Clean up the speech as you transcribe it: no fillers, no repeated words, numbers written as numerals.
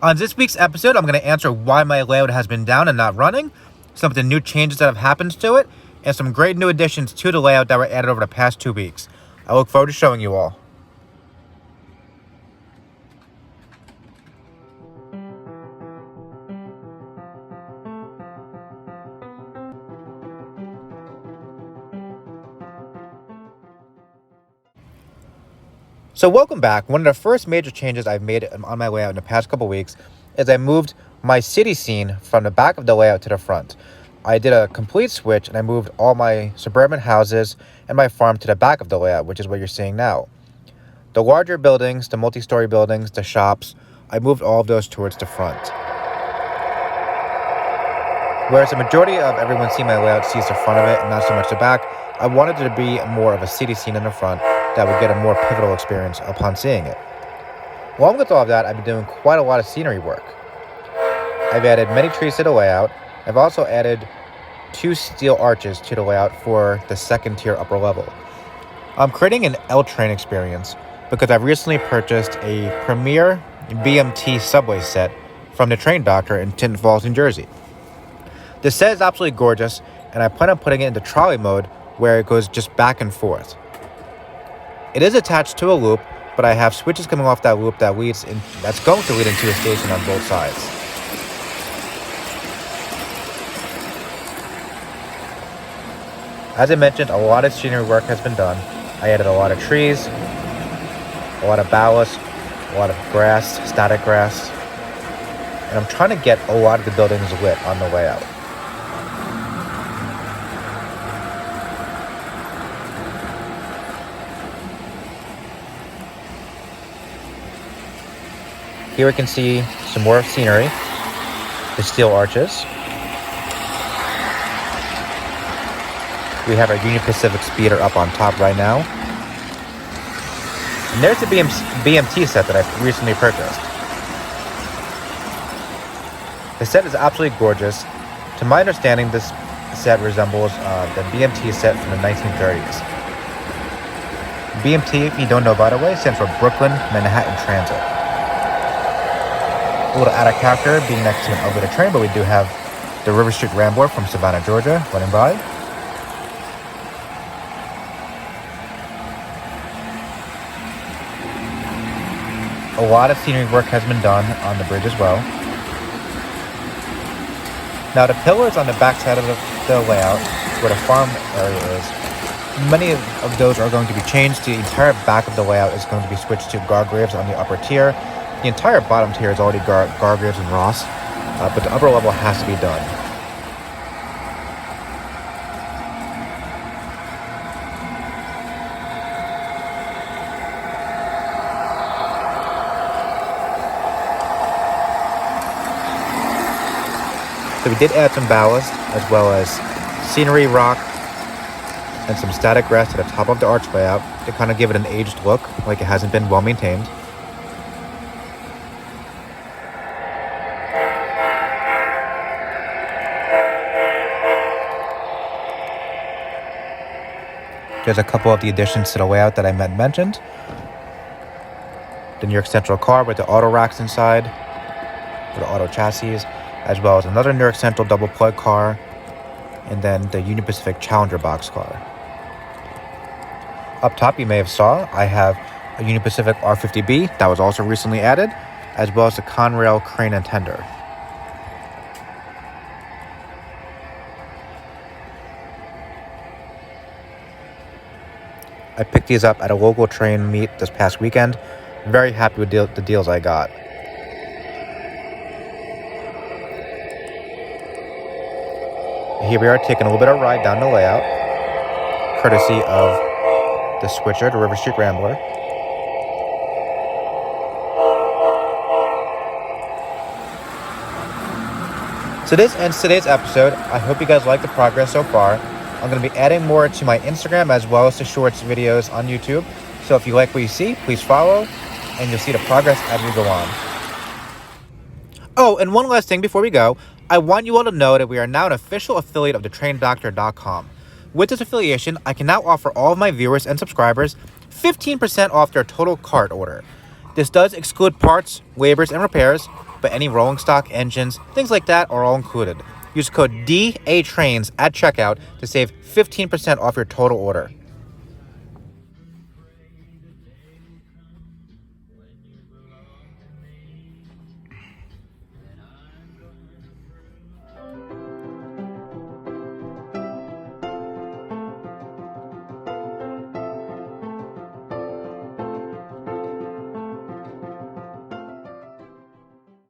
On this week's episode, I'm going to answer why my layout has been down and not running, some of the new changes that have happened to it, and some great new additions to the layout that were added over the past 2 weeks. I look forward to showing you all. So welcome back. One of the first major changes I've made on my layout in the past couple weeks is I moved my city scene from the back of the layout to the front. I did a complete switch and I moved all my suburban houses and my farm to the back of the layout, which is what you're seeing now. The larger buildings, the multi-story buildings, the shops, I moved all of those towards the front. Whereas the majority of everyone seeing my layout sees the front of it and not so much the back, I wanted it to be more of a city scene in the front that would get a more pivotal experience upon seeing it. Along with all of that, I've been doing quite a lot of scenery work. I've added many trees to the layout. I've also added 2 steel arches to the layout for the second tier upper level. I'm creating an L train experience because I've recently purchased a premier BMT subway set from the Train Doctor in Tinton Falls, New Jersey. This set is absolutely gorgeous, and I plan on putting it into trolley mode where it goes just back and forth. It is attached to a loop, but I have switches coming off that loop that's going to lead into a station on both sides. As I mentioned, a lot of scenery work has been done. I added a lot of trees, a lot of ballast, a lot of grass, static grass, and I'm trying to get a lot of the buildings lit on the layout. Here we can see some more scenery, the steel arches. We have our Union Pacific speeder up on top right now. And there's the BMT set that I recently purchased. The set is absolutely gorgeous. To my understanding, this set resembles the BMT set from the 1930s. BMT, if you don't know by the way, stands for Brooklyn Manhattan Transit. A little out of character being next to an elevated train, but we do have the River Street Rambler from Savannah, Georgia running by. A lot of scenery work has been done on the bridge as well. Now the pillars on the back side of the layout, where the farm area is, many of those are going to be changed. The entire back of the layout is going to be switched to guardrails on the upper tier. The entire bottom tier is already guardrails and Ross, but the upper level has to be done. So we did add some ballast as well as scenery rock and some static grass to the top of the arch layout to kind of give it an aged look, like it hasn't been well maintained. There's a couple of the additions to the layout that I mentioned. The New York Central car with the auto racks inside, for the auto chassis, as well as another New York Central double plug car, and then the Union Pacific Challenger box car. Up top, you may have saw, I have a Union Pacific R50B that was also recently added, as well as the Conrail crane and tender. I picked these up at a local train meet this past weekend. Very happy with the deals I got. Here we are taking a little bit of a ride down the layout, courtesy of the switcher, the River Street Rambler. So this ends today's episode. I hope you guys like the progress so far. I'm going to be adding more to my Instagram as well as the shorts videos on YouTube. So if you like what you see, please follow and you'll see the progress as we go on. Oh, and one last thing before we go. I want you all to know that we are now an official affiliate of thetraindoctor.com. With this affiliation, I can now offer all of my viewers and subscribers 15% off their total cart order. This does exclude parts, waivers, and repairs, but any rolling stock, engines, things like that are all included. Use code DATRAINS at checkout to save 15% off your total order.